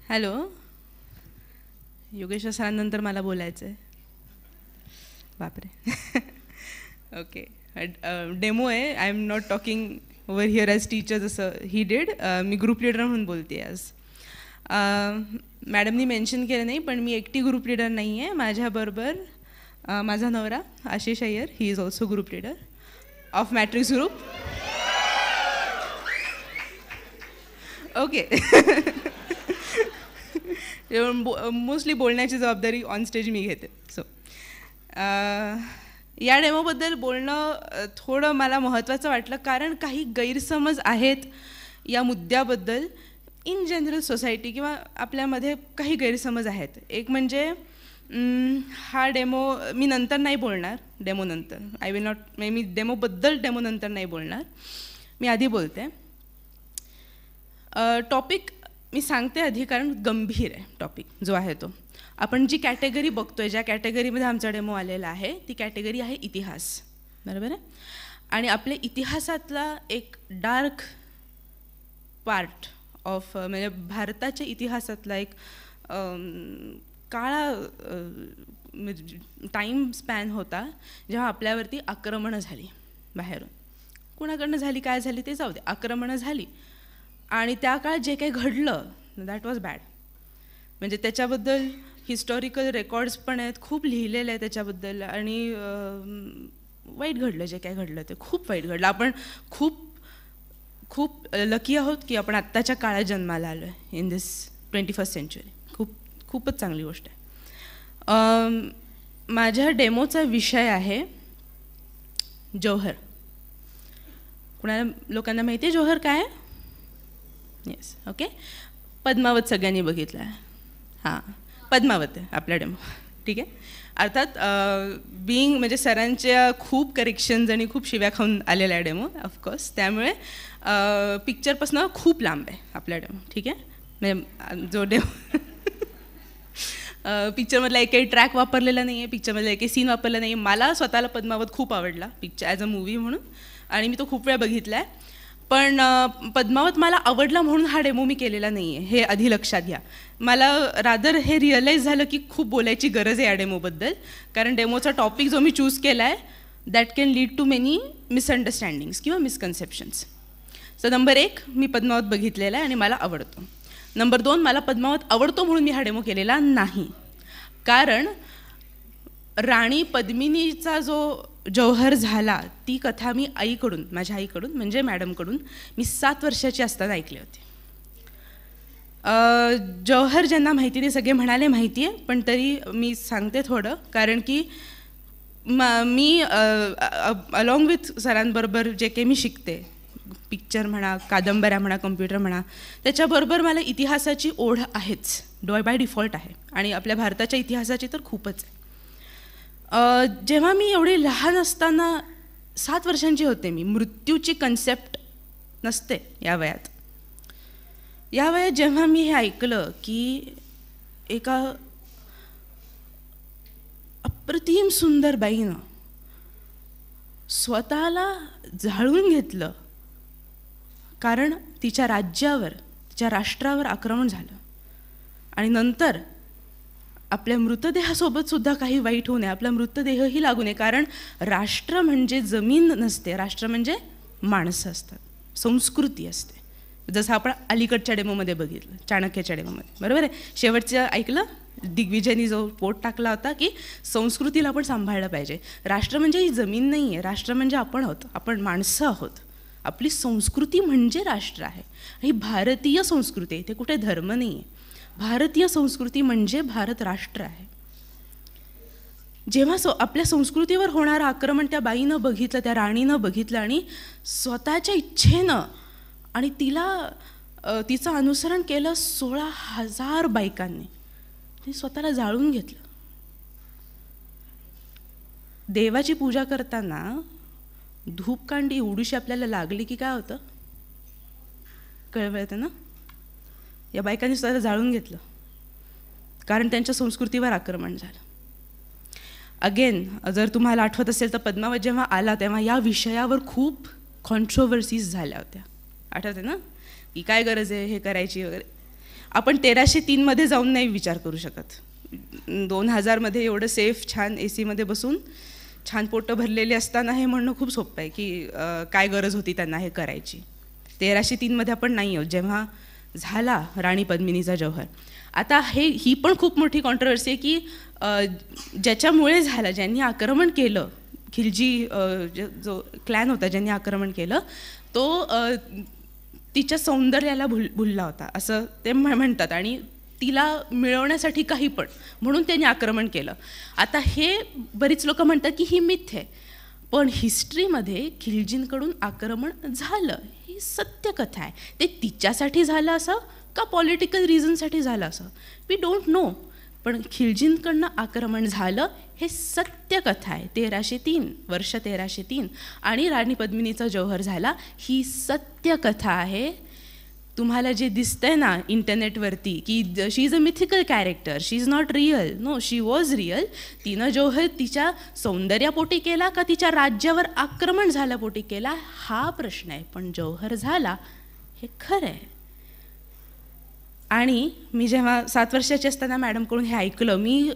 Hello, Yogeshwar सरांनंतर मला बोलायचं आहे. बापरे. ओके, डेमो आहे. I am not talking over here as teacher जसं ही डिड. मी ग्रुप लिडर म्हणून बोलते आज. मॅडमनी मेन्शन केलं नाही, पण मी एकटी ग्रुप लिडर नाही आहे. माझ्याबरोबर माझा नवरा Ashish Iyer, he is also group leader of matrix group. Okay. Mostly बोलण्याची जबाबदारी ऑन स्टेज मी घेते. सो या डेमोबद्दल बोलणं थोडं मला महत्त्वाचं वाटलं, कारण काही गैरसमज आहेत या मुद्द्याबद्दल. इन जनरल सोसायटी किंवा आपल्यामध्ये काही गैरसमज आहेत. एक म्हणजे हा डेमो मी नंतर नाही बोलणार. डेमोनंतर आय विल नॉट, मी डेमोबद्दल डेमोनंतर नाही बोलणार, मी आधी बोलते. टॉपिक मी सांगते आधी, कारण गंभीर आहे टॉपिक जो आहे तो. आपण जी कॅटेगरी बघतोय, ज्या कॅटेगरीमध्ये आमचा डेमो आलेला आहे, ती कॅटेगरी आहे इतिहास. बरोबर आहे. आणि आपल्या इतिहासातला एक डार्क पार्ट ऑफ, म्हणजे भारताच्या इतिहासातला एक काळा टाईम स्पॅन होता, जेव्हा आपल्यावरती आक्रमणं झाली बाहेरून. कुणाकडनं झाली, काय झाली ते जाऊ दे, आक्रमणं झाली. आणि त्या काळात जे काही घडलं दॅट वॉज बॅड. म्हणजे त्याच्याबद्दल हिस्टॉरिकल रेकॉर्ड्स पण आहेत, खूप लिहिलेलं आहे त्याच्याबद्दल. आणि वाईट घडलं, जे काय घडलं ते खूप वाईट घडलं. आपण खूप खूप लकी आहोत की आपण आत्ताच्या काळात जन्माला आलो आहे, इन दिस 21st सेंचुरी. खूपच चांगली गोष्ट आहे. माझ्या डेमोचा विषय आहे जौहर. कुणाला लोकांना माहिती आहे जौहर काय आहे? Yes, okay. पद्मावत सगळ्यांनी बघितलं आहे. हां, पद्मावत आहे आपला डेमो, ठीक आहे. अर्थात बिईंग म्हणजे सरांच्या खूप करेक्शन्स आणि खूप शिव्या खाऊन आलेला आहे डेमो, ऑफकोर्स. त्यामुळे पिक्चरपासून खूप लांब आहे आपला डेमो, ठीक आहे. म्हणजे जो डेमो पिक्चरमधला एकही ट्रॅक वापरलेला नाही आहे, पिक्चरमधला एकही सीन वापरला नाही आहे. मला स्वतःला पद्मावत खूप आवडला पिक्चर ॲज अ मूवी म्हणून, आणि मी तो खूप वेळा बघितला आहे. पण पद्मावत मला आवडला म्हणून हा डेमो मी केलेला नाही आहे, हे आधी लक्षात घ्या. मला रादर हे रिअलाईज झालं की खूप बोलायची गरज आहे या डेमोबद्दल, कारण डेमोचा टॉपिक जो मी चूज केला आहे that can lead to many misunderstandings किंवा मिसकन्सेप्शन्स. सो नंबर 1, मी पद्मावत बघितलेला आहे आणि मला आवडतो. नंबर 2, मला पद्मावत आवडतो म्हणून मी हा डेमो केलेला नाही, कारण राणी पद्मिनीचा जो जौहर झाला ती कथा मी आईकडून, माझ्या आईकडून म्हणजे मॅडमकडून मी 7 वर्षाची असताना ऐकली होती. जौहर ज्यांना माहिती ते सगळे म्हणाले माहिती आहे, पण तरी मी सांगते थोडं, कारण की मी अलॉंग विथ सरांबरोबर जे काही मी शिकते, पिक्चर म्हणा, कादंबऱ्या म्हणा, कम्प्युटर म्हणा, त्याच्याबरोबर मला इतिहासाची ओढ आहेच, बाय डिफॉल्ट आहे. आणि आपल्या भारताच्या इतिहासाची तर खूपच आहे. जेव्हा मी एवढी लहान असताना 7 वर्षांची होते मी, मृत्यूची कन्सेप्ट नसते या वयात. या वयात जेव्हा मी हे ऐकलं की एका अप्रतिम सुंदर बाईनं स्वतःला जाळून घेतलं, कारण तिच्या राज्यावर, तिच्या राष्ट्रावर आक्रमण झालं, आणि नंतर आपल्या मृतदेहासोबत सुद्धा काही वाईट होऊ नये, आपला मृतदेहही लागू नये. कारण राष्ट्र म्हणजे जमीन नसते, राष्ट्र म्हणजे माणसं असतात, संस्कृती असते. जसं आपण अलीकडच्या डेमोमध्ये बघितलं, चाणक्याच्या डेमोमध्ये, बरोबर आहे. शेवटचं ऐकलं दिग्विजयनी जो पोट टाकला होता की संस्कृतीला आपण सांभाळलं पाहिजे. राष्ट्र म्हणजे ही जमीन नाही आहे, राष्ट्र म्हणजे आपण आहोत, आपण माणसं आहोत. आपली संस्कृती म्हणजे राष्ट्र आहे. ही भारतीय संस्कृती आहे, ते कुठे धर्म नाही आहे. भारतीय संस्कृती म्हणजे भारत राष्ट्र आहे. जेव्हा आपल्या संस्कृतीवर होणारं आक्रमण त्या बाईनं बघितलं, त्या राणीनं बघितलं, आणि स्वतःच्या इच्छेनं, आणि तिचं अनुसरण केलं 16,000 बायकांनी, ती स्वतःला जाळून घेतलं. देवाची पूजा करताना धूपकांडी एवढीशी आपल्याला लागली की काय होतं कळवळतं ना. या बायकांनी स्वतःला जाळून घेतलं, कारण त्यांच्या संस्कृतीवर आक्रमण झालं. अगेन, जर तुम्हाला आठवत असेल तर पद्मावत जेव्हा आला तेव्हा या विषयावर खूप कॉन्ट्रोवर्सीज झाल्या होत्या, आठवते ना, की काय गरज आहे हे करायची वगैरे. आपण 1303 जाऊन नाही विचार करू शकत. 2000 एवढं सेफ छान AC बसून छान पोटं भरलेली असताना हे म्हणणं खूप सोपं आहे की काय गरज होती त्यांना हे करायची. 1303 आपण नाही आहोत जेव्हा झाला राणी पद्मिनीचा जौहर. आता ही पण खूप मोठी कॉन्ट्रोवर्सी आहे की ज्याच्यामुळे झालं, ज्यांनी आक्रमण केलं, खिलजी जो क्लॅन होता ज्यांनी आक्रमण केलं तो तिच्या सौंदर्याला भुलला होता असं ते म्हणतात आणि तिला मिळवण्यासाठी काही पण म्हणून त्यांनी आक्रमण केलं. आता हे बरीच लोक म्हणतात की ही मिथ आहे, पण हिस्ट्रीमध्ये खिलजींकडून आक्रमण झालं ही सत्य कथा आहे. ते तिच्यासाठी झालं असं का पॉलिटिकल रिझनसाठी झालं असं वी डोंट नो, पण खिलजींकडनं आक्रमण झालं हे सत्य कथा आहे. 1303 वर्ष 1303 आणि राणी पद्मिनीचा जौहर झाला ही सत्य कथा आहे. तुम्हाला जे दिसतंय ना इंटरनेटवरती की she is a mythical character, she is not real, no she was real. तिनं जौहर तिच्या सौंदर्यापोटी केला का तिच्या राज्यावर आक्रमण झाल्यापोटी केला हा प्रश्न आहे, पण जौहर झाला हे खरं आहे. आणि मी जेव्हा 7 वर्षाची असताना मॅडमकडून हे ऐकलं मी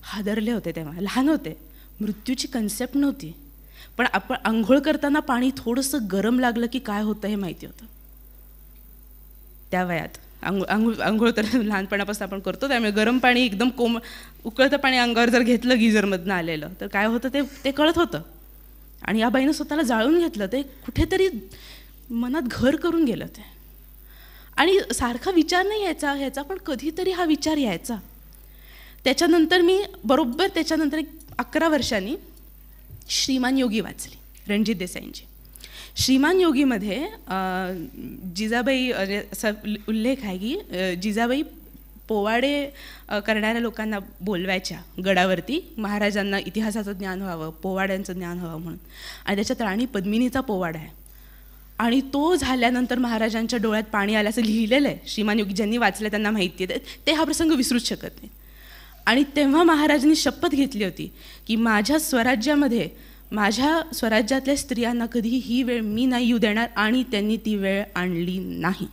हादरले होते. तेव्हा लहान होते, मृत्यूची कन्सेप्ट नव्हती, पण आपण आंघोळ करताना पाणी थोडंसं गरम लागलं की काय होतं हे माहिती होतं त्या वयात. आंघोळ तर लहानपणापासून आपण करतो, त्यामुळे गरम पाणी एकदम उकळतं पाणी अंगावर जर घेतलं गिझरमधनं आलेलं तर काय होतं ते कळत होतं. आणि या बाईनं स्वतःला जाळून घेतलं, ते कुठेतरी मनात घर करून गेलं ते. आणि सारखा विचार नाही यायचा ह्याचा, पण कधीतरी हा विचार यायचा. त्याच्यानंतर मी बरोबर त्याच्यानंतर 11 वर्षांनी श्रीमान योगी वाचली, रणजित देसाईंची. श्रीमान योगीमध्ये जिजाबाई असा उल्लेख आहे की जिजाबाई पोवाडे करणाऱ्या लोकांना बोलवायच्या गडावरती, महाराजांना इतिहासाचं ज्ञान व्हावं, पोवाड्यांचं ज्ञान व्हावं म्हणून. आणि त्याच्यात राणी पद्मिनीचा पोवाडा आहे आणि तो झाल्यानंतर महाराजांच्या डोळ्यात पाणी आलं असं लिहिलेलं आहे. श्रीमान योगी ज्यांनी वाचलं त्यांना माहिती आहे, ते हा प्रसंग विसरूच शकत नाही. आणि तेव्हा महाराजांनी शपथ घेतली होती की माझ्या स्वराज्यामध्ये माझ्या स्वराज्यातल्या स्त्रियांना कधीही ही वेळ मी नाही येऊ देणार, आणि त्यांनी ती वेळ आणली नाही.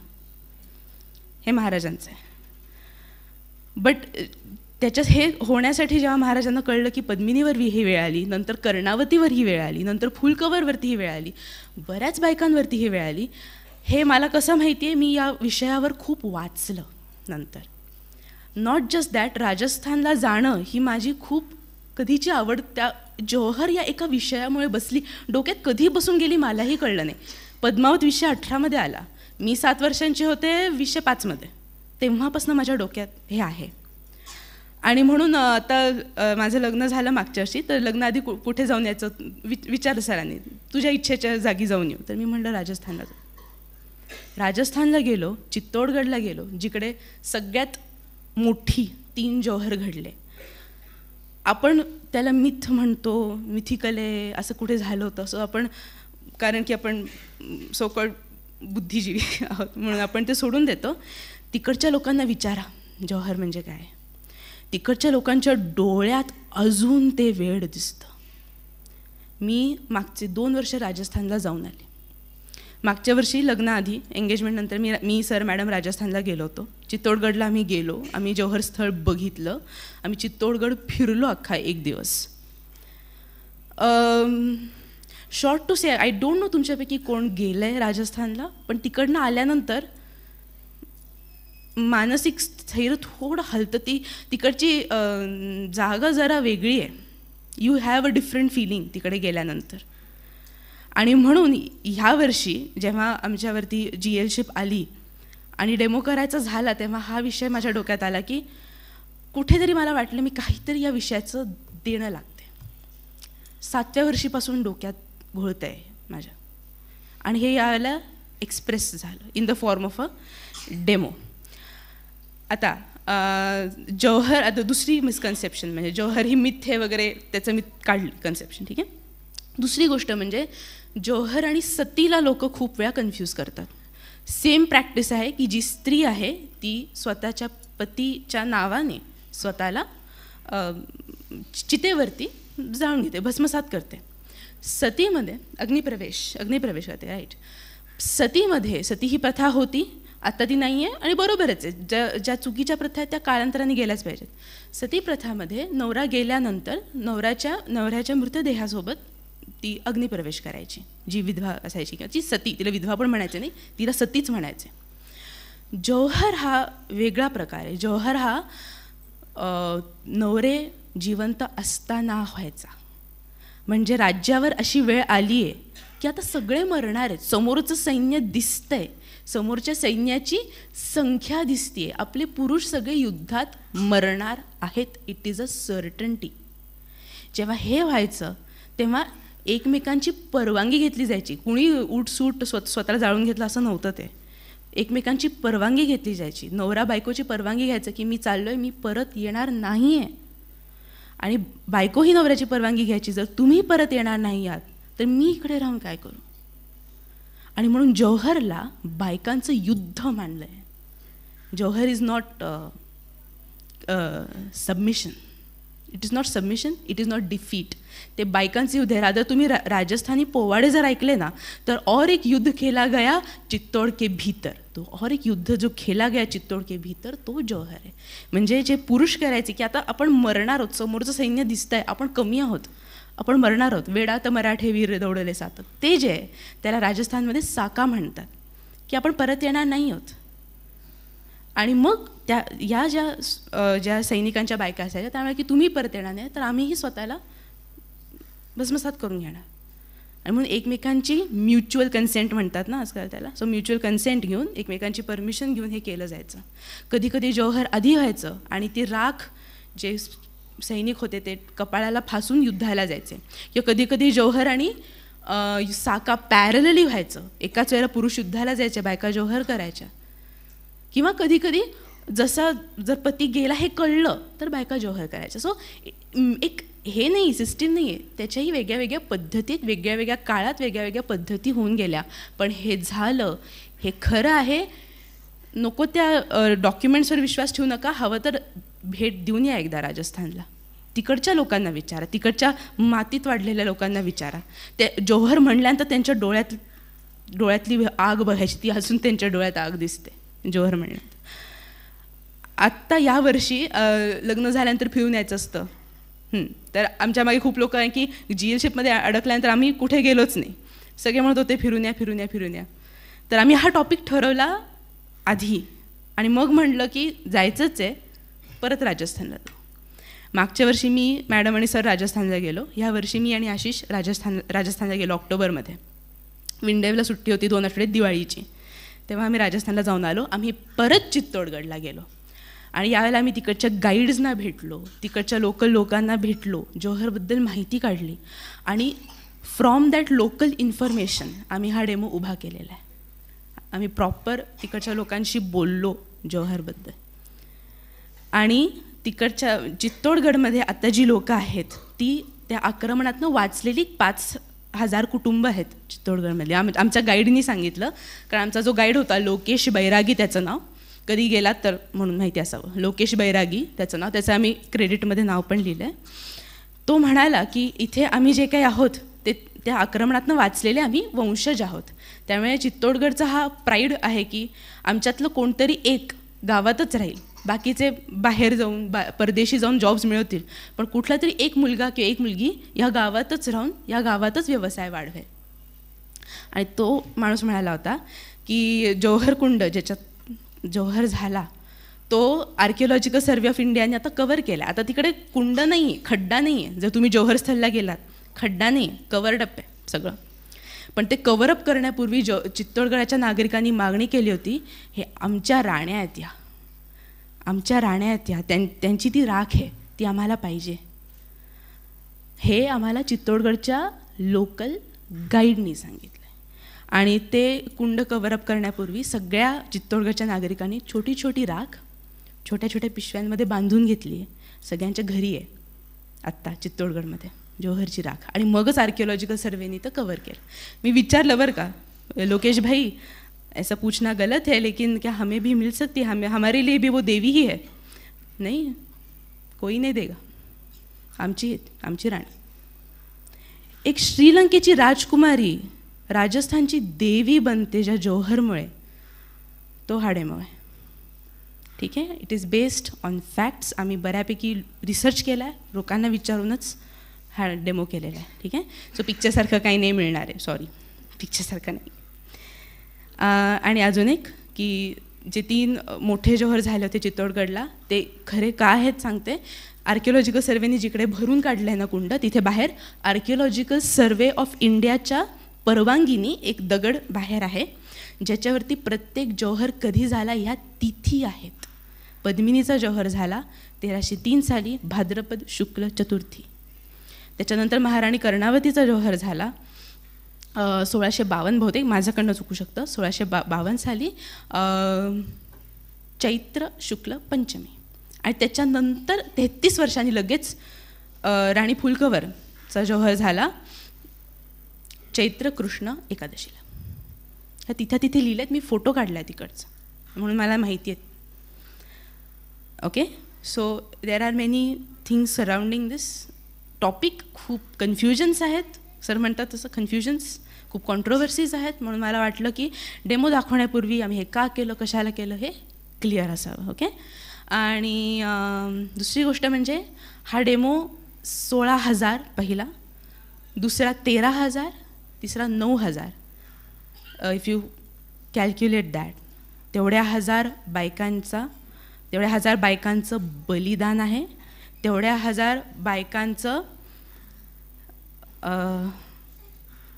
हे महाराजांचं आहे. बट त्याच्यात हे होण्यासाठी जेव्हा महाराजांना कळलं की पद्मिनीवर ही वेळ आली, नंतर कर्णावतीवर ही वेळ आली, नंतर फुलकवरवरती ही वेळ आली, बऱ्याच बायकांवरती ही वेळ आली, हे मला कसं माहिती आहे, मी या विषयावर खूप वाचलं नंतर. नॉट जस्ट दॅट, राजस्थानला जाणं ही माझी खूप कधीची आवड त्या जौहर या एका विषयामुळे बसली. डोक्यात कधी बसून गेली मलाही कळलं नाही. पद्मावत 2018 आला, मी 7 वर्षांची होते 2005, तेव्हापासून माझ्या डोक्यात हे आहे. आणि म्हणून आता माझं लग्न झालं मागच्या वर्षी, तर लग्नाआधी कुठे जाऊन यायचं विचार सरांनी, तुझ्या इच्छेच्या जागी जाऊन येऊ. तर मी म्हणलं राजस्थानला जाऊ. राजस्थानला गेलो, चित्तोडगडला गेलो, जिकडे सगळ्यात मोठी 3 जौहर घडले. आपण त्याला मिथ म्हणतो, मिथिकल आहे असं कुठे झालं होतं असं आपण, कारण की आपण सोकळ बुद्धिजीवी आहोत म्हणून आपण ते सोडून देतो. तिकडच्या लोकांना विचारा जौहर म्हणजे काय. तिकडच्या लोकांच्या डोळ्यात अजून ते वेड दिसतं. मी मागचे 2 वर्ष राजस्थानला जाऊन आले. मागच्या वर्षी लग्नाआधी एंगेजमेंटनंतर मी सर मॅडम राजस्थानला गेलो होतो. चित्तोडगडला आम्ही गेलो, आम्ही जौहर स्थळ बघितलं, आम्ही चित्तोडगड फिरलो अख्खा 1 दिवस. Short to say, I don't know तुमच्यापैकी कोण गेलं आहे राजस्थानला, पण तिकडनं आल्यानंतर मानसिक स्थैर्य थोडं हलतं. तिकडची जागा जरा वेगळी आहे. You have a different feeling तिकडे गेल्यानंतर. आणि म्हणून ह्या वर्षी जेव्हा आमच्यावरती GL शिप आली आणि डेमो करायचा झाला, तेव्हा हा विषय माझ्या डोक्यात आला की कुठेतरी मला वाटलं मी काहीतरी या विषयाचं देणं लागते. 7व्या वर्षीपासून डोक्यात घोळतं आहे माझ्या, आणि हे याला एक्सप्रेस झालं in the form of a demo. आता जौहर, आता दुसरी मिसकन्सेप्शन म्हणजे जौहर ही मिथ आहे वगैरे, त्याचं मी काढली कन्सेप्शन, ठीक आहे. दुसरी गोष्ट म्हणजे जौहर आणि सतीला लोक खूप वेळा कन्फ्यूज करतात. सेम प्रॅक्टिस आहे की जी स्त्री आहे ती स्वतःच्या पतीच्या नावाने स्वतःला चितेवरती जाळून घेते, भस्मसात करते. सतीमध्ये अग्निप्रवेश करते, राईट. सतीमध्ये सती ही प्रथा होती आता ती नाही आहे आणि बरोबरच आहे. ज्या चुकीच्या प्रथा आहेत त्या कालांतराने गेल्याच पाहिजेत. सती प्रथामध्ये नवरा गेल्यानंतर नवऱ्याच्या मृतदेहासोबत ती अग्निप्रवेश करायची, जी विधवा असायची किंवा ती सती, तिला विधवा पण म्हणायचे नाही, तिला सतीच म्हणायचे. जौहर हा वेगळा प्रकार आहे. जौहर हा नवरे जिवंत असताना व्हायचा. म्हणजे राज्यावर अशी वेळ आली आहे की आता सगळे मरणार आहेत, समोरचं सैन्य दिसतंय, समोरच्या सैन्याची संख्या दिसतीये, आपले पुरुष सगळे युद्धात मरणार आहेत, इट इज अ सर्टन्टी. जेव्हा हे व्हायचं तेव्हा एकमेकांची परवानगी घेतली जायची. कुणी उठसूट स्वतःला जाळून घेतलं असं नव्हतं ते. एकमेकांची परवानगी घेतली जायची. नवरा बायकोची परवानगी घ्यायचं की मी चाललोय, मी परत येणार नाही आहे. आणि बायकोही नवऱ्याची परवानगी घ्यायची, जर तुम्ही परत येणार नाही आहात तर मी इकडे राहून काय करू. आणि म्हणून जौहरला बायकांचं युद्ध मानलं आहे. Jauhar is not submission, it is not submission, it is not defeat. ते बायकांचे युद्ध आहे. रादर तुम्ही राजस्थानी पोवाडे जर ऐकले ना तर और एक युद्ध खेला गया चित्तौड़ के भीतर, तो और एक युद्ध जो खेला गया चित्तौड़ के भीतर तो जौहर आहे. म्हणजे जे पुरुष करायचे की आता आपण मरणार आहोत, समोरचं सैन्य दिसतंय, आपण कमी आहोत, आपण मरणार आहोत, वेडा तर मराठे वीर दौडले सात, ते जे आहे त्याला राजस्थानमध्ये साका म्हणतात, की आपण परत येणार नाही आहोत. आणि मग ज्या सैनिकांच्या बायका असायच्या त्यामुळे की तुम्ही परत येणार नाही तर आम्हीही स्वतःला भस्मसात करून घेणार. आणि म्हणून एकमेकांची म्युच्युअल कन्सेंट म्हणतात ना आजकाल त्याला, सो म्युच्युअल कन्सेंट घेऊन एकमेकांची परमिशन घेऊन हे केलं जायचं. कधी कधी जौहर आधी व्हायचं आणि ती राख जे सैनिक होते ते कपाळाला फासून युद्धाला जायचे, किंवा कधी कधी जौहर आणि साका पॅरलली व्हायचं. एकाच वेळेला पुरुष युद्धाला जायचे, बायका जौहर करायच्या. किंवा कधी कधी जर पती गेला हे कळलं तर बायका जौहर करायच्या. सो एक हे नाही, सिस्टीम नाही आहे, त्याच्याही वेगळ्या वेगळ्या पद्धतीत वेगळ्या वेगळ्या काळात वेगळ्या वेगळ्या पद्धती होऊन गेल्या. पण हे झालं, हे खरं आहे. नको त्या डॉक्युमेंट्सवर विश्वास ठेवू नका, हवं तर भेट देऊन या एकदा राजस्थानला. तिकडच्या लोकांना विचारा, तिकडच्या मातीत वाढलेल्या लोकांना विचारा. ते जौहर म्हणल्यानंतर त्यांच्या डोळ्यातली आग बघायची, ती अजून त्यांच्या डोळ्यात आग दिसते जौहर म्हणल्यानंतर. आत्ता यावर्षी लग्न झाल्यानंतर फिरून यायचं असतं. तर आमच्या मागे खूप लोक आहे की जीएलशिपमध्ये अडकल्यानंतर आम्ही कुठे गेलोच नाही. सगळे म्हणत होते फिरून या फिरून या फिरून या. तर आम्ही हा टॉपिक ठरवला आधी आणि मग म्हटलं की जायचंच आहे, परत राजस्थानला जाऊ. मागच्या वर्षी मी मॅडम आणि सर राजस्थानला गेलो. ह्या वर्षी मी आणि आशिष राजस्थानला गेलो ऑक्टोबरमध्ये. विंडेवला सुट्टी होती 2 आठवडे दिवाळीची, तेव्हा आम्ही राजस्थानला जाऊन आलो. आम्ही परत चित्तौडगडला गेलो आणि यावेळेला आम्ही तिकडच्या गाईड्सना भेटलो, तिकडच्या लोकल लोकांना भेटलो, जौहरबद्दल माहिती काढली आणि फ्रॉम दॅट लोकल इन्फॉर्मेशन आम्ही हा डेमो उभा केलेला आहे. आम्ही प्रॉपर तिकडच्या लोकांशी बोललो जौहरबद्दल. आणि तिकडच्या चित्तौडगडमध्ये आता जी लोकं आहेत ती त्या आक्रमणातनं वाचलेली 5,000 कुटुंब आहेत चित्तौडगडमध्ये. आमच्या गाईडनी सांगितलं, कारण आमचा जो गाईड होता लोकेश बैरागी, त्याचं नाव कधी गेलात तर म्हणून माहिती असावं, लोकेश बैरागी त्याचं नाव, त्याचं आम्ही क्रेडिटमध्ये नाव पण लिहिलं आहे. तो म्हणाला की इथे आम्ही जे काही आहोत ते त्या आक्रमणातनं वाचलेले आम्ही वंशज आहोत. त्यामुळे चित्तौडगडचा हा प्राईड आहे की आमच्यातलं कोणतरी एक गावातच राहील, बाकीचे बाहेर जाऊन परदेशी जाऊन जॉब्स मिळवतील, पण कुठला तरी एक मुलगा किंवा एक मुलगी या गावातच राहून या गावातच व्यवसाय वाढवेल. आणि तो माणूस म्हणाला होता की जौहर कुंड ज्याच्यात जौहर झाला तो आर्किओलॉजिकल सर्वे ऑफ इंडियाने आता कव्हर केला. आता तिकडे कुंड नाही आहे, खड्डा नाही आहे. जर तुम्ही जौहर स्थलला गेलात खड्डा नाही आहे, कव्हरडअप आहे सगळं. पण ते कव्हरअप करण्यापूर्वी चित्तौडगडाच्या नागरिकांनी मागणी केली होती, हे आमच्या राण्या आहेत या, आमच्या राण्या आहेत या, त्यांची ती राख आहे ती आम्हाला पाहिजे. हे आम्हाला चित्तौडगडच्या लोकल गाईडनी सांगितलं. आणि ते कुंड कव्हरअप करण्यापूर्वी सगळ्या चित्तौडगडच्या नागरिकांनी छोटी छोटी राख छोट्या छोट्या पिशव्यांमध्ये बांधून घेतली आहे. सगळ्यांच्या घरी आहे आत्ता चित्तौडगडमध्ये जौहरची राख. आणि मगच आर्किओलॉजिकल सर्वेनी तर कव्हर केलं. मी विचारलं बरं का, लोकेश भाई ऐसा पूछना गलत है लेकिन क्या हमें भी मिल सकती है, हमारे लिए भी वो देवी ही है. नहीं, कोई नहीं देगा, आमची राणी. एक श्रीलंकेची राजकुमारी राजस्थानची देवी बनते ज्या जौहरमुळे. तो हा डेमो आहे. ठीक आहे. It is based on facts. आम्ही बऱ्यापैकी रिसर्च केला आहे, लोकांना विचारूनच हा डेमो केलेला आहे. ठीक आहे. सो पिक्चरसारखं काही नाही मिळणार आहे, सॉरी, पिक्चरसारखं नाही. आणि अजून एक की जे 3 मोठे जौहर झाले होते चित्तोडगडला, ते खरे का आहेत सांगते. आर्किओलॉजिकल सर्वेने जिकडे भरून काढलं आहे ना कुंड, तिथे बाहेर आर्किओलॉजिकल सर्वे ऑफ इंडियाच्या परवानगीने एक दगड बाहेर आहे, ज्याच्यावरती प्रत्येक जौहर कधी झाला ह्या तिथी आहेत. पद्मिनीचा जौहर झाला 1303 साली भाद्रपद शुक्ल चतुर्थी. त्याच्यानंतर महाराणी कर्णावतीचा जौहर झाला 1652, बहुतेक माझ्याकडनं चुकू शकतं, 1652 साली चैत्र शुक्ल पंचमी. आणि त्याच्यानंतर 33 वर्षांनी लगेच राणी फुलकवरचा जौहर झाला चैत्र कृष्ण एकादशीला. ह्या तिथे लिहिलं आहेत, मी फोटो काढला आहे तिकडचा, म्हणून मला माहिती आहेत. Okay. So there are many things surrounding this topic. खूप कन्फ्युजन्स आहेत, सर म्हणतात तसं कन्फ्युजन्स, खूप कॉन्ट्रोवर्सीज आहेत. म्हणून मला वाटलं की डेमो दाखवण्यापूर्वी आम्ही हे का केलं, कशाला केलं, हे क्लिअर असावं. ओके. आणि दुसरी गोष्ट म्हणजे हा डेमो 16,000 पहिला, दुसरा 13,000, तिसरा 9,000. इफ यू कॅल्क्युलेट दॅट, तेवढ्या 1,000 बायकांचं बलिदान आहे, तेवढ्या 1,000 बायकांचं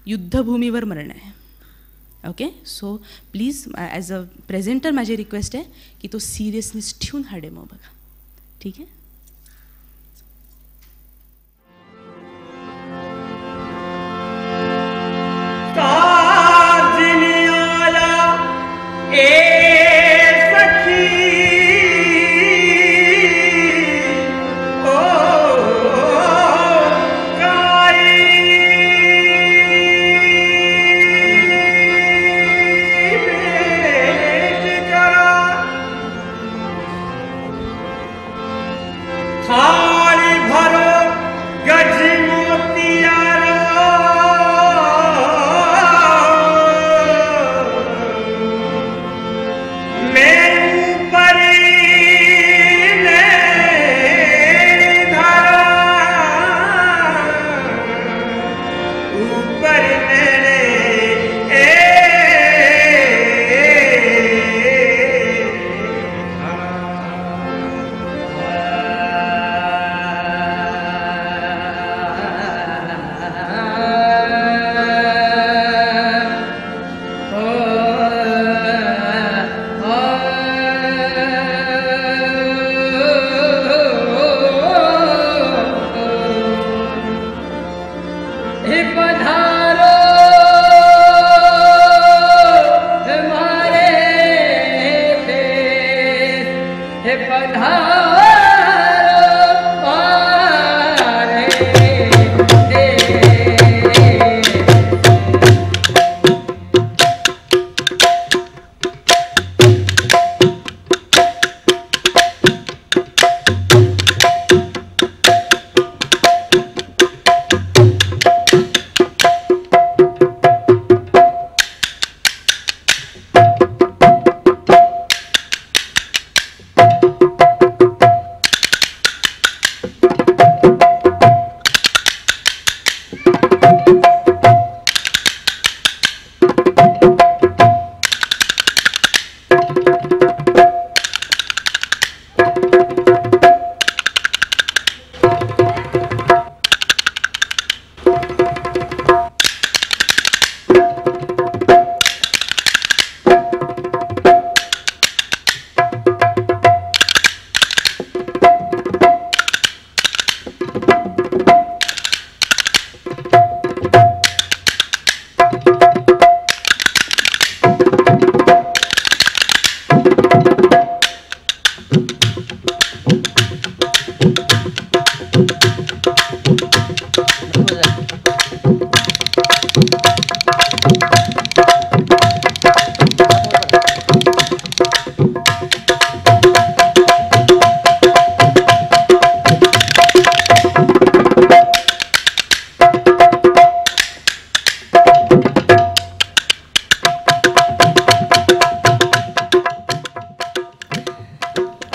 युद्धभूमीवर मरण आहे. Okay. So please as a presenter माझी रिक्वेस्ट आहे की तो सिरियसनेस ठेवून हा डेमो बघा. ठीक आहे.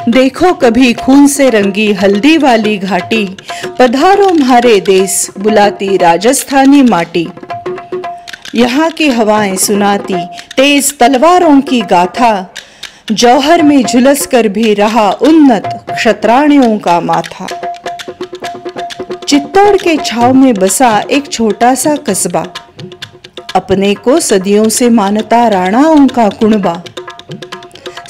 देखो कभी खून से रंगी हल्दी वाली घाटी, पधारो म्हारे देश बुलाती राजस्थानी माटी। यहाँ की हवाएं सुनाती तेज तलवारों की गाथा, जौहर में झुलस कर भी रहा उन्नत क्षत्राणियों का माथा। चित्तौड़ के छाव में बसा एक छोटा सा कस्बा, अपने को सदियों से मानता राणाओं का कुणबा।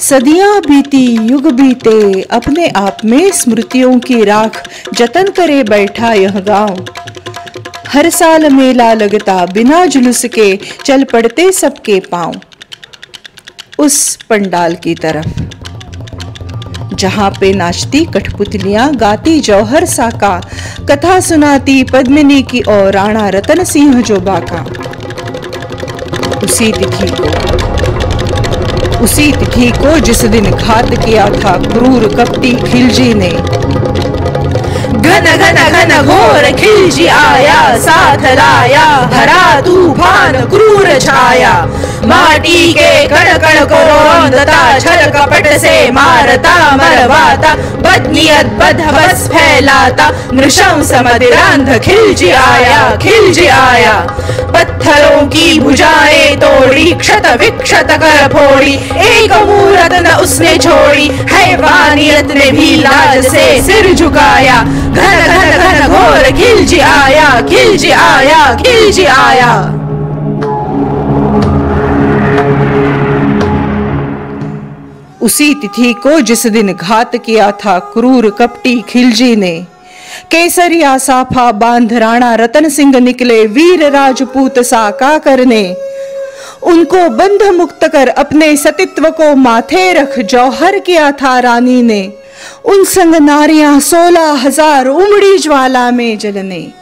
सदियां बीती युग बीते, अपने आप में स्मृतियों की राख जतन करे बैठा यह गांव। हर साल मेला लगता बिना जुलूस के, चल पड़ते सबके पांव उस पंडाल की तरफ जहां पे नाचती कठपुतलियां, गाती जौहर साका, कथा सुनाती पद्मिनी की और राणा रतन सिंह जो बाका। उसी तिथि को जिस दिन घात किया था क्रूर कपटी खिलजी ने। घन घन घन घोर खिलजी आया, साथ लाया हरा तूफान क्रूर छाया। माटी के कण कण को रौंदता, छल कपट से मारता मरवाता, बदनियत बदहवस फैलाता, नृशंस मदिरांध खिलजी आया, खिलजी आया। पत्थरों की भुजाएं तोड़ी, क्षत विक्षत कर फोड़ी, एक मूरत न उसने छोड़ी, हैवानियत ने भी लाज से सिर झुकाया। घन घन घन घोर खिलजी आया, खिलजी आया, खिलजी आया। उसी तिथि को जिस दिन घात किया था क्रूर कपटी खिलजी ने, केसरिया साफा बांध राणा रतन सिंह निकले वीर राजपूत साका करने। उनको बंध मुक्त कर अपने सतित्व को माथे रख जौहर किया था रानी ने। उन संग नारियां 16,000 उमड़ी ज्वाला में जलने।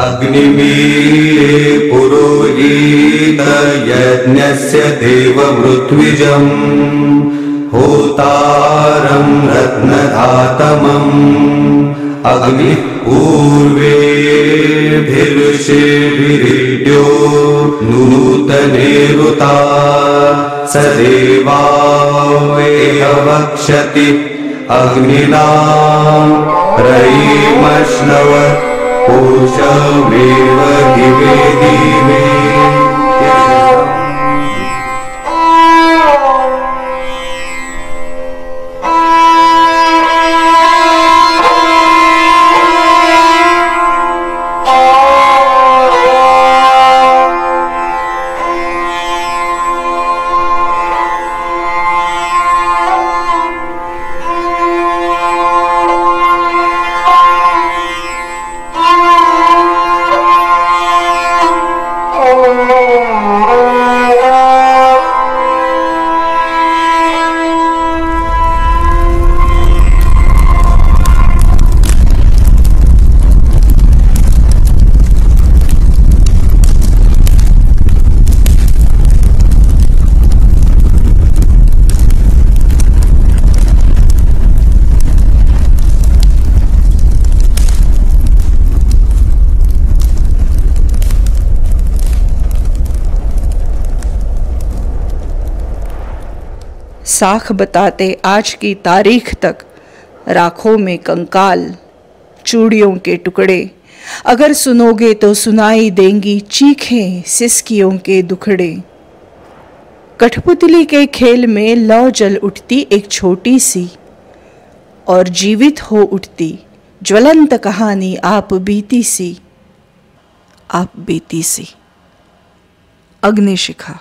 अग्निवीरे पुरोहित यज्ञस्य देवमृत्विजम् होतारं रत्नधातमम् अग्निः पूर्वेभिर्षिभिरीड्यो नूतनेरुता स देवावेह वक्ष्यति अग्निना रयिमश्नव पूषमेव दिवे दिवे। साख बताते आज की तारीख तक राखों में कंकाल, चूड़ियों के टुकड़े। अगर सुनोगे तो सुनाई देंगी चीखें सिसकियों के दुखड़े। कठपुतली के खेल में लौ जल उठती एक छोटी सी और जीवित हो उठती ज्वलंत कहानी आप बीती सी। अग्निशिखा।